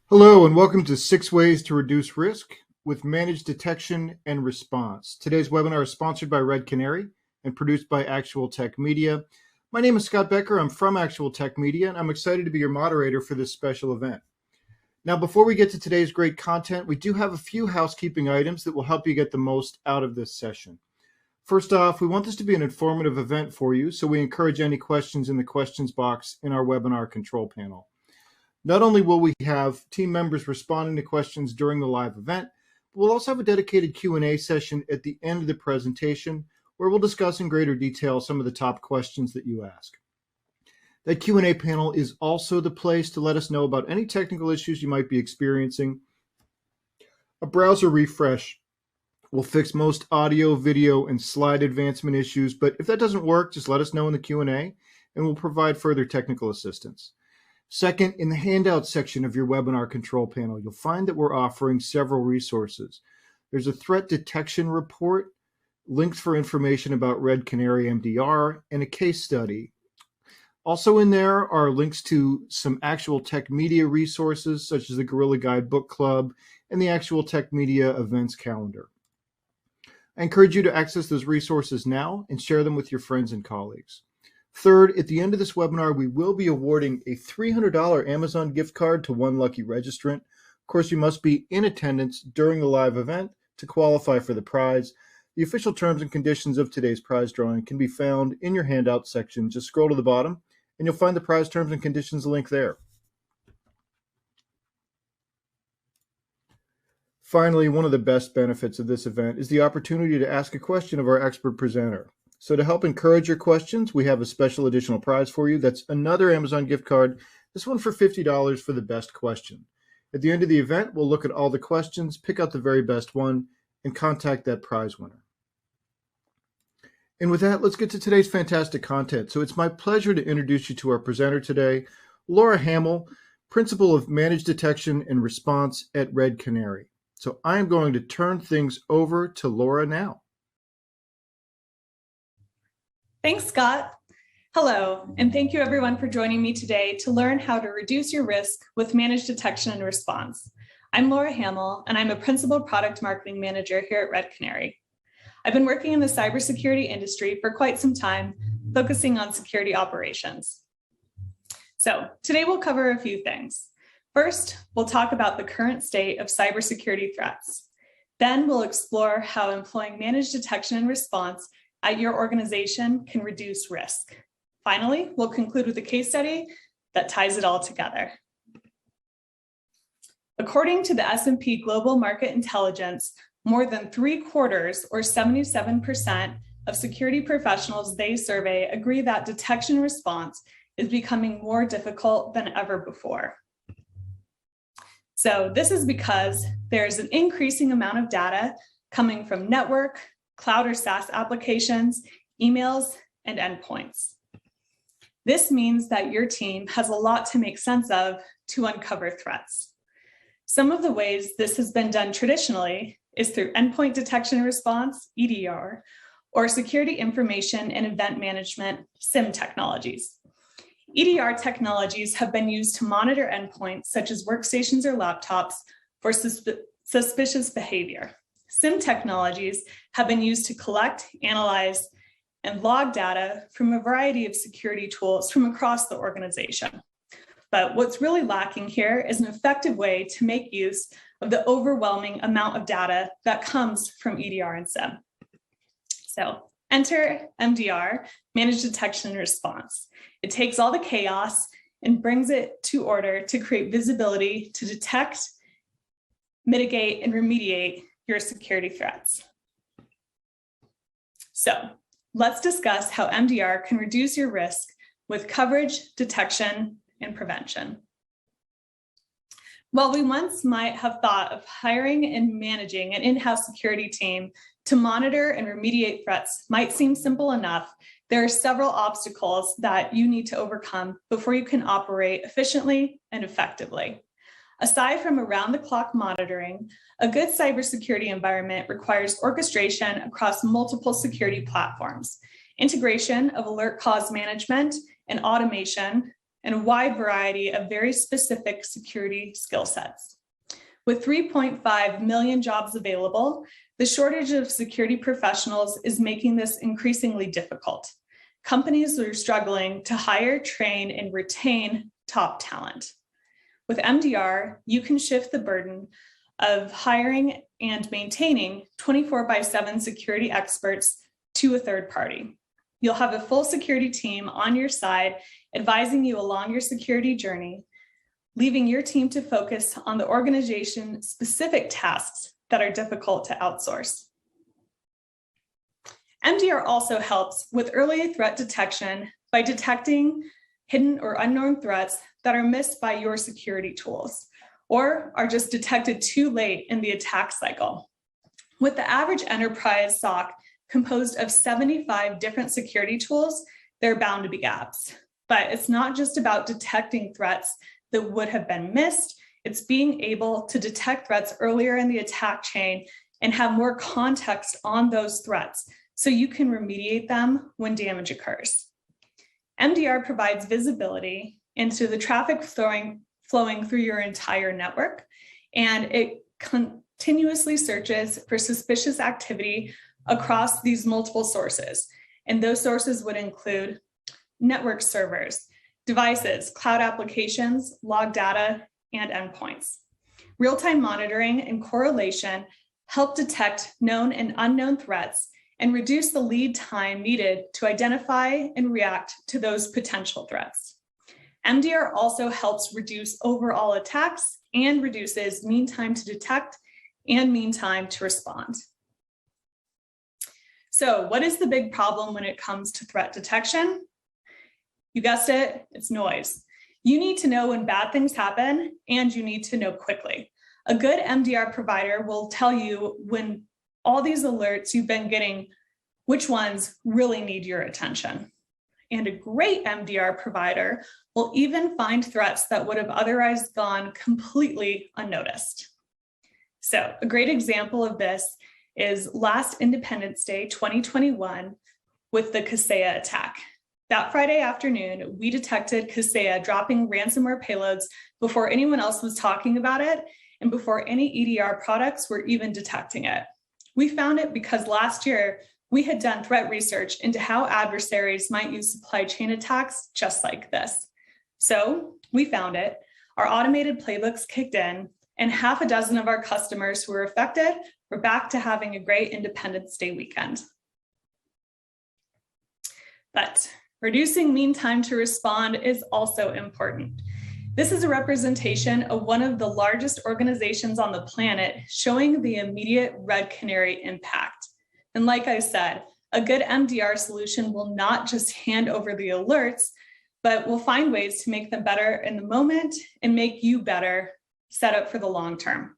Hello, and welcome to 6 Ways to Reduce Risk with Managed Detection and Response. Today's webinar is sponsored by Red Canary and produced by Actual Tech Media. My name is Scott Becker. I'm from Actual Tech Media, and I'm excited to be your moderator for this special event. Now, before we get to today's great content, we do have a few housekeeping items that will help you get the most out of this session. First off, we want this to be an informative event for you, so we encourage any questions in the questions box in our webinar control panel. Not only will we have team members responding to questions during the live event, but we'll also have a dedicated Q&A session at the end of the presentation where we'll discuss in greater detail some of the top questions that you ask. That Q&A panel is also the place to let us know about any technical issues you might be experiencing. A browser refresh will fix most audio, video, and slide advancement issues, but if that doesn't work, just let us know in the Q&A and we'll provide further technical assistance. Second, in the handout section of your webinar control panel, you'll find that we're offering several resources. There's a threat detection report, links for information about Red Canary MDR, and a case study. Also in there are links to some Actual Tech Media resources, such as the Gorilla Guide Book Club and the Actual Tech Media events calendar. I encourage you to access those resources now and share them with your friends and colleagues. Third, at the end of this webinar, we will be awarding a $300 Amazon gift card to one lucky registrant. Of course, you must be in attendance during the live event to qualify for the prize. The official terms and conditions of today's prize drawing can be found in your handout section. Just scroll to the bottom and you'll find the prize terms and conditions link there. Finally, one of the best benefits of this event is the opportunity to ask a question of our expert presenter. So to help encourage your questions, we have a special additional prize for you. That's another Amazon gift card, this one for $50 for the best question. At the end of the event, we'll look at all the questions, pick out the very best one, and contact that prize winner. And with that, let's get to today's fantastic content. So it's my pleasure to introduce you to our presenter today, Laura Hamill, Principal of Managed Detection and Response at Red Canary. So I am going to turn things over to Laura now. Thanks, Scott. Hello, and thank you everyone for joining me today to learn how to reduce your risk with Managed Detection and Response. I'm Laura Hamill, and I'm a Principal Product Marketing Manager here at Red Canary. I've been working in the cybersecurity industry for quite some time, focusing on security operations. So today we'll cover a few things. First, we'll talk about the current state of cybersecurity threats. Then we'll explore how employing Managed Detection and Response at your organization can reduce risk. Finally, we'll conclude with a case study that ties it all together. According to the S&P Global Market Intelligence, more than 3/4 or 77% of security professionals they survey agree that detection response is becoming more difficult than ever before. So this is because there's an increasing amount of data coming from network, cloud or SaaS applications, emails, and endpoints. This means that your team has a lot to make sense of to uncover threats. Some of the ways this has been done traditionally is through endpoint detection and response, EDR, or security information and event management, SIEM technologies. EDR technologies have been used to monitor endpoints such as workstations or laptops for suspicious behavior. SIEM technologies have been used to collect, analyze, and log data from a variety of security tools from across the organization. But what's really lacking here is an effective way to make use of the overwhelming amount of data that comes from EDR and SIEM. So enter MDR, Managed Detection and Response. It takes all the chaos and brings it to order to create visibility to detect, mitigate, and remediate your security threats. So let's discuss how MDR can reduce your risk with coverage, detection, and prevention. While we once might have thought of hiring and managing an in-house security team to monitor and remediate threats might seem simple enough, there are several obstacles that you need to overcome before you can operate efficiently and effectively. Aside from around-the-clock monitoring, a good cybersecurity environment requires orchestration across multiple security platforms, integration of alert cause management and automation, and a wide variety of very specific security skill sets. With 3.5 million jobs available, the shortage of security professionals is making this increasingly difficult. Companies are struggling to hire, train, and retain top talent. With MDR, you can shift the burden of hiring and maintaining 24/7 security experts to a third party. You'll have a full security team on your side, advising you along your security journey, leaving your team to focus on the organization-specific tasks that are difficult to outsource. MDR also helps with early threat detection by detecting hidden or unknown threats that are missed by your security tools or are just detected too late in the attack cycle. With the average enterprise SOC composed of 75 different security tools, there are bound to be gaps. But it's not just about detecting threats that would have been missed, it's being able to detect threats earlier in the attack chain and have more context on those threats so you can remediate them when damage occurs. MDR provides visibility into the traffic flowing through your entire network, and it continuously searches for suspicious activity across these multiple sources. And those sources would include network servers, devices, cloud applications, log data, and endpoints. Real-time monitoring and correlation help detect known and unknown threats and reduce the lead time needed to identify and react to those potential threats. MDR also helps reduce overall attacks and reduces mean time to detect and mean time to respond. So what is the big problem when it comes to threat detection? You guessed it, it's noise. You need to know when bad things happen, and you need to know quickly. A good MDR provider will tell you when all these alerts you've been getting, which ones really need your attention. And a great MDR provider will even find threats that would have otherwise gone completely unnoticed. So a great example of this is last Independence Day 2021 with the Kaseya attack. That Friday afternoon, we detected Kaseya dropping ransomware payloads before anyone else was talking about it and before any EDR products were even detecting it. We found it because last year, we had done threat research into how adversaries might use supply chain attacks just like this. So we found it, our automated playbooks kicked in, and half a dozen of our customers who were affected were back to having a great Independence Day weekend. But reducing mean time to respond is also important. This is a representation of one of the largest organizations on the planet showing the immediate Red Canary impact. And like I said, a good MDR solution will not just hand over the alerts, but will find ways to make them better in the moment and make you better set up for the long term.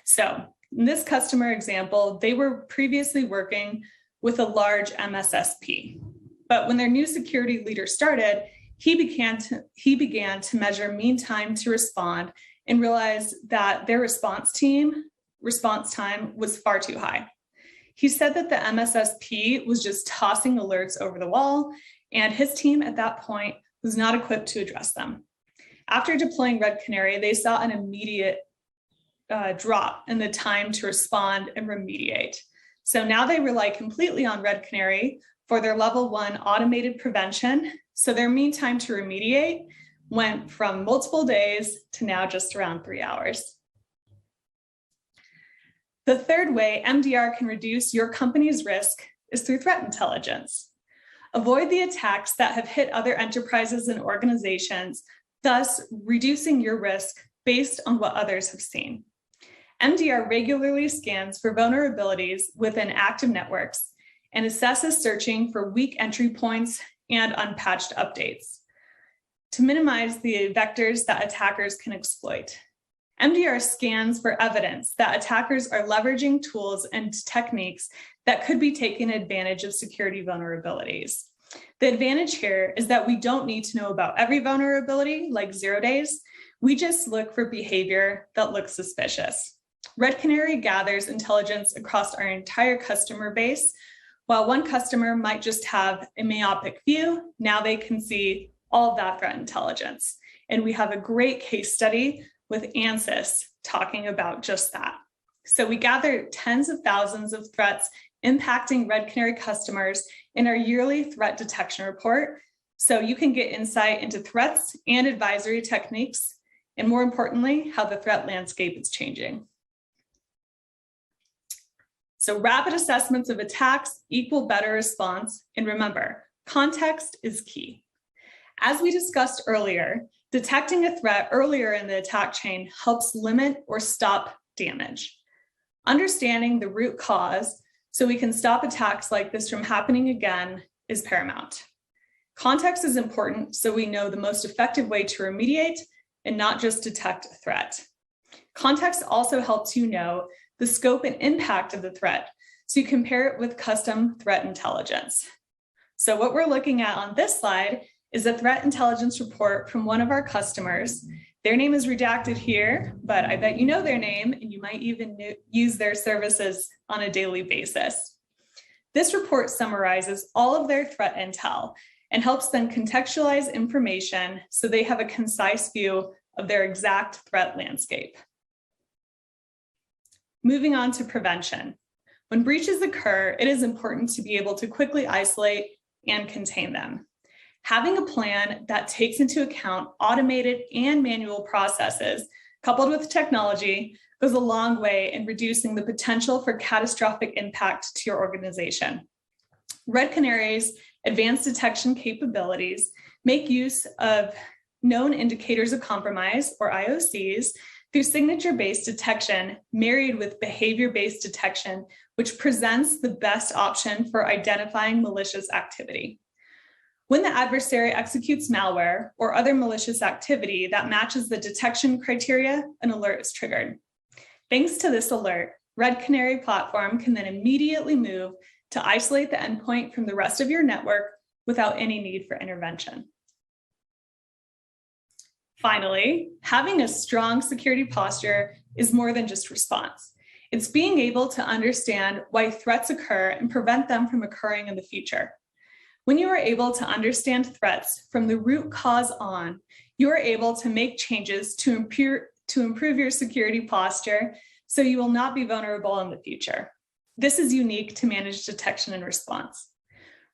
So in this customer example, they were previously working with a large MSSP. But when their new security leader started, he began to measure mean time to respond and realized that their response time was far too high. He said that the MSSP was just tossing alerts over the wall, and his team at that point was not equipped to address them. After deploying Red Canary, they saw an immediate drop in the time to respond and remediate. So now they rely completely on Red Canary for their level 1 automated prevention. So their mean time to remediate went from multiple days to now just around 3 hours. The third way MDR can reduce your company's risk is through threat intelligence. Avoid the attacks that have hit other enterprises and organizations, thus reducing your risk based on what others have seen. MDR regularly scans for vulnerabilities within active networks and assesses searching for weak entry points and unpatched updates to minimize the vectors that attackers can exploit. MDR scans for evidence that attackers are leveraging tools and techniques that could be taking advantage of security vulnerabilities. The advantage here is that we don't need to know about every vulnerability like 0 days. We just look for behavior that looks suspicious. Red Canary gathers intelligence across our entire customer base. While one customer might just have a myopic view, now they can see all of that threat intelligence. And we have a great case study with ANSYS talking about just that. So we gathered tens of thousands of threats impacting Red Canary customers in our yearly threat detection report. So you can get insight into threats and advisory techniques, and more importantly, how the threat landscape is changing. So rapid assessments of attacks equal better response. And remember, context is key. As we discussed earlier, detecting a threat earlier in the attack chain helps limit or stop damage. Understanding the root cause so we can stop attacks like this from happening again is paramount. Context is important so we know the most effective way to remediate and not just detect a threat. Context also helps you know the scope and impact of the threat, so you compare it with custom threat intelligence. So what we're looking at on this slide is a threat intelligence report from one of our customers. Their name is redacted here, but I bet you know their name and you might even use their services on a daily basis. This report summarizes all of their threat intel and helps them contextualize information so they have a concise view of their exact threat landscape. Moving on to prevention. When breaches occur, it is important to be able to quickly isolate and contain them. Having a plan that takes into account automated and manual processes, coupled with technology, goes a long way in reducing the potential for catastrophic impact to your organization. Red Canary's advanced detection capabilities make use of known indicators of compromise, or IOCs, through signature-based detection married with behavior-based detection, which presents the best option for identifying malicious activity. When the adversary executes malware or other malicious activity that matches the detection criteria, an alert is triggered. Thanks to this alert, Red Canary platform can then immediately move to isolate the endpoint from the rest of your network without any need for intervention. Finally, having a strong security posture is more than just response. It's being able to understand why threats occur and prevent them from occurring in the future. When you are able to understand threats from the root cause on, you are able to make changes to improve your security posture so you will not be vulnerable in the future. This is unique to managed detection and response.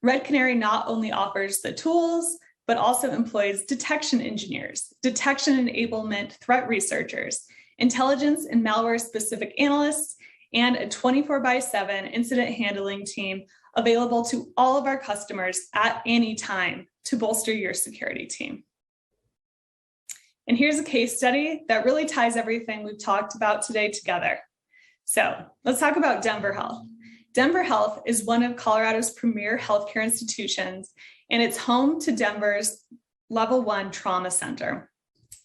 Red Canary not only offers the tools, but also employs detection engineers, detection enablement threat researchers, intelligence and malware-specific analysts, and a 24/7 incident handling team available to all of our customers at any time to bolster your security team. And here's a case study that really ties everything we've talked about today together. So let's talk about Denver Health. Denver Health is one of Colorado's premier healthcare institutions, and it's home to Denver's Level 1 Trauma Center.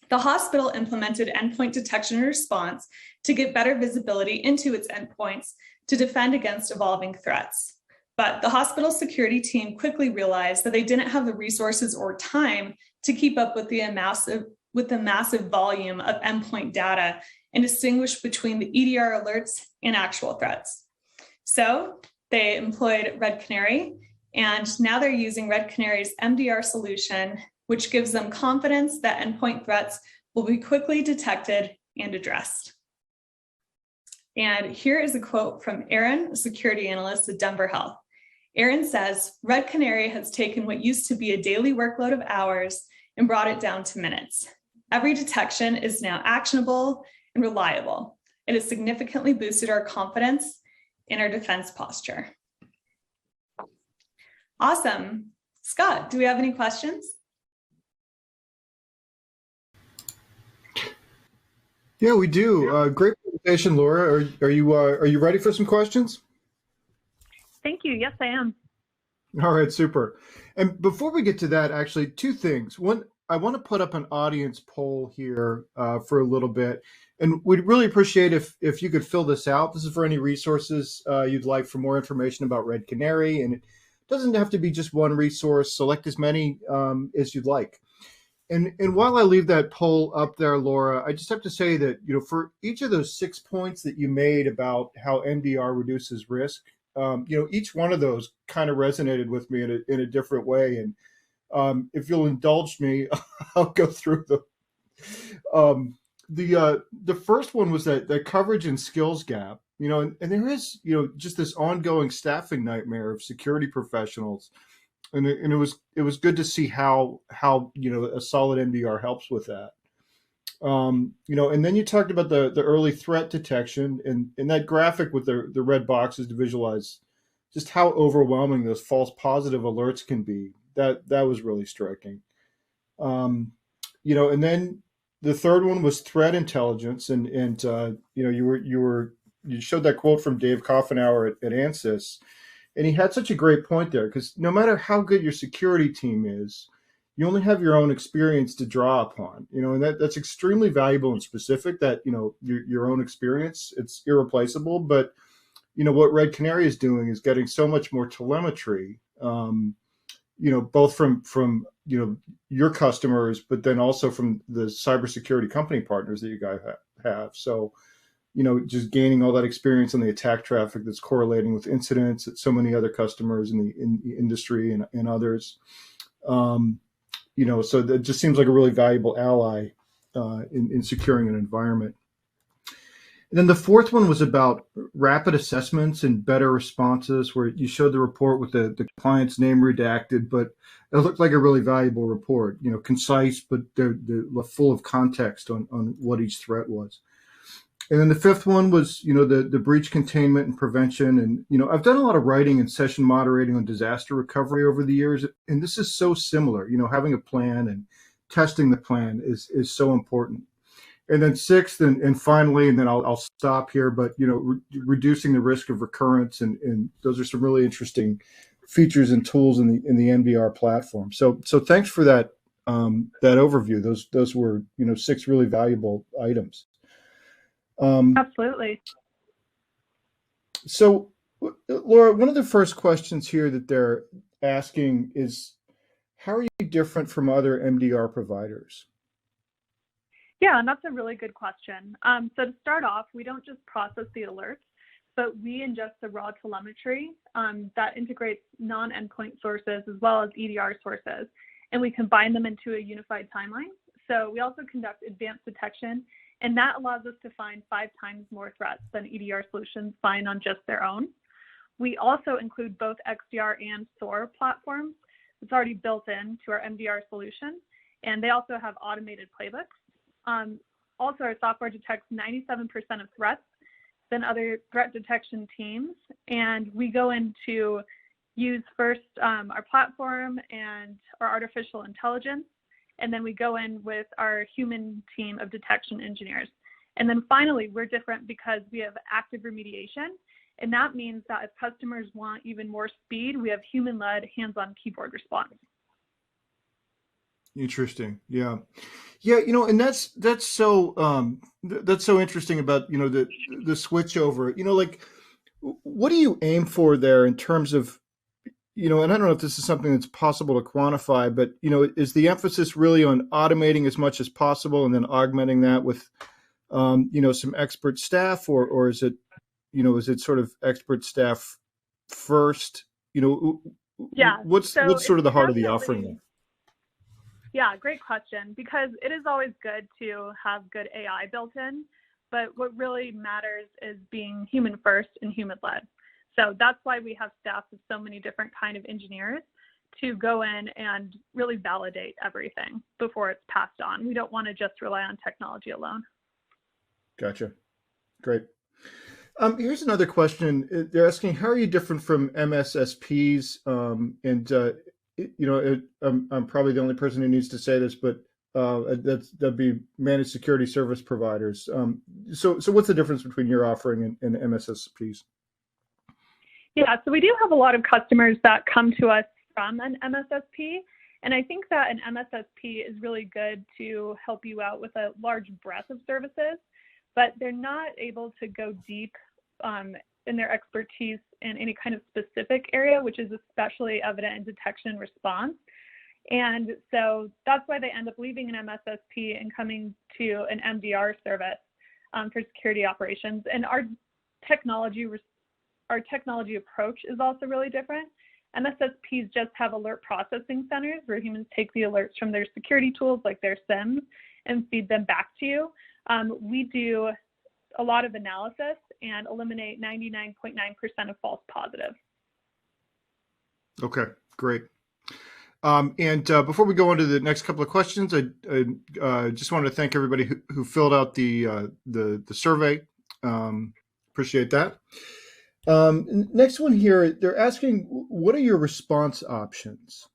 The hospital implemented endpoint detection and response to get better visibility into its endpoints to defend against evolving threats. But the hospital security team quickly realized that they didn't have the resources or time to keep up with the massive volume of endpoint data and distinguish between the EDR alerts and actual threats. So they employed Red Canary, and now they're using Red Canary's MDR solution, which gives them confidence that endpoint threats will be quickly detected and addressed. And here is a quote from Aaron, a security analyst at Denver Health. Aaron says, Red Canary has taken what used to be a daily workload of hours and brought it down to minutes. Every detection is now actionable and reliable. It has significantly boosted our confidence in our defense posture. Awesome. Scott, do we have any questions? Yeah, we do. Great presentation, Laura. Are you ready for some questions? Thank you. Yes, I am. All right, super. And before we get to that, actually, two things. One, I want to put up an audience poll here for a little bit, and we'd really appreciate if you could fill this out. This is for any resources you'd like for more information about Red Canary, and it doesn't have to be just one resource. Select as many as you'd like. And while I leave that poll up there, Laura, I just have to say that, for each of those 6 points that you made about how MDR reduces risk, each one of those kind of resonated with me in a different way. And If you'll indulge me, I'll go through them. The first one was that coverage and skills gap. And there is just this ongoing staffing nightmare of security professionals, and it was good to see how a solid MDR helps with that. And then you talked about the early threat detection, and that graphic with the red boxes to visualize just how overwhelming those false positive alerts can be. That was really striking. And then the third one was threat intelligence, and you showed that quote from Dave Koffenauer at ANSYS, and he had such a great point there, because no matter how good your security team is, you only have your own experience to draw upon, and that's extremely valuable and specific. That your own experience, it's irreplaceable. But what Red Canary is doing is getting so much more telemetry, both from your customers, but then also from the cybersecurity company partners that you guys have. So just gaining all that experience on the attack traffic that's correlating with incidents at so many other customers in the industry and others. So that just seems like a really valuable ally in securing an environment. And then the fourth one was about rapid assessments and better responses, where you showed the report with the client's name redacted, but it looked like a really valuable report, concise, but they're full of context on what each threat was. And then the fifth one was, the breach containment and prevention. And, I've done a lot of writing and session moderating on disaster recovery over the years. And this is so similar, having a plan and testing the plan is so important. And then sixth and finally, and then I'll stop here, but, reducing the risk of recurrence. And those are some really interesting features and tools in the MDR platform. So thanks for that overview. Those were, 6 really valuable items. Absolutely. So, Laura, one of the first questions here that they're asking is, how are you different from other MDR providers? Yeah, and that's a really good question. So to start off, we don't just process the alerts, but we ingest the raw telemetry that integrates non-endpoint sources as well as EDR sources, and we combine them into a unified timeline. So we also conduct advanced detection, and that allows us to find 5 times more threats than EDR solutions find on just their own. We also include both XDR and SOAR platforms. It's already built into our MDR solution, and they also have automated playbooks. Also, our software detects 97% of threats than other threat detection teams, and we go in to use first our platform and our artificial intelligence, and then we go in with our human team of detection engineers. And then finally, we're different because we have active remediation, and that means that if customers want even more speed, we have human-led, hands-on keyboard response. Interesting. Yeah. And that's so interesting about the switch over. Like, what do you aim for there in terms of, and I don't know if this is something that's possible to quantify, but is the emphasis really on automating as much as possible and then augmenting that with some expert staff, or is it sort of expert staff first? Yeah. What's sort of the heart of the offering there? Yeah, great question, because it is always good to have good AI built in, but what really matters is being human first and human led. So that's why we have staff of so many different kind of engineers to go in and really validate everything before it's passed on. We don't want to just rely on technology alone. Gotcha. Great. Here's another question. They're asking, how are you different from MSSPs? I'm probably the only person who needs to say this, but that'd be managed security service providers. So what's the difference between your offering and MSSPs? Yeah, so we do have a lot of customers that come to us from an MSSP, and I think that an MSSP is really good to help you out with a large breadth of services, but they're not able to go deep in their expertise in any kind of specific area, which is especially evident in detection and response. And so that's why they end up leaving an MSSP and coming to an MDR service for security operations. And our technology approach is also really different. MSSPs just have alert processing centers where humans take the alerts from their security tools like their SIMs and feed them back to you. We do a lot of analysis and eliminate 99.9% of false positives. Okay, great. And before we go on to the next couple of questions, I just wanted to thank everybody who filled out the survey. Appreciate that. Next one here, they're asking, what are your response options?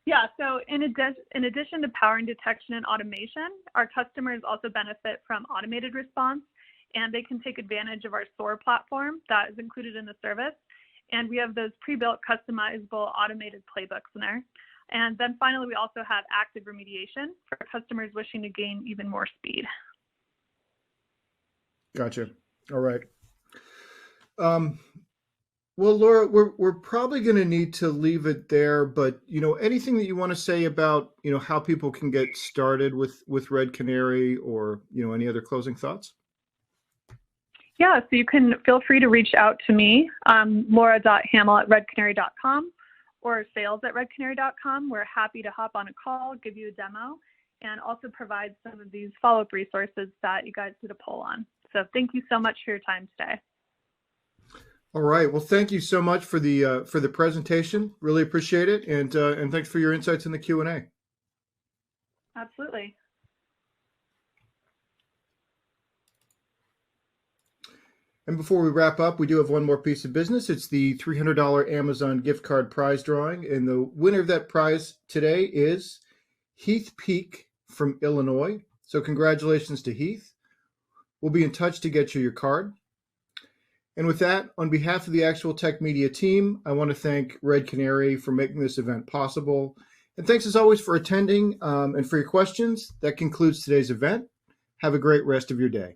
Yeah, so in addition to powering detection and automation, our customers also benefit from automated response, and they can take advantage of our SOAR platform that is included in the service. And we have those pre-built customizable automated playbooks in there. And then finally, we also have active remediation for customers wishing to gain even more speed. Gotcha. All right. Well, Laura, we're probably going to need to leave it there, but anything that you want to say about how people can get started with Red Canary, or any other closing thoughts? Yeah, so you can feel free to reach out to me, laura.hamill@redcanary.com or sales@redcanary.com. We're happy to hop on a call, give you a demo, and also provide some of these follow-up resources that you guys did a poll on. So thank you so much for your time today. All right. Well, thank you so much for the presentation. Really appreciate it, and thanks for your insights in the Q&A. Absolutely. And before we wrap up, we do have one more piece of business. It's the $300 Amazon gift card prize drawing. And the winner of that prize today is Heath Peak from Illinois. So congratulations to Heath. We'll be in touch to get you your card. And with that, on behalf of the Actual Tech Media team, I want to thank Red Canary for making this event possible. And thanks as always for attending and for your questions. That concludes today's event. Have a great rest of your day.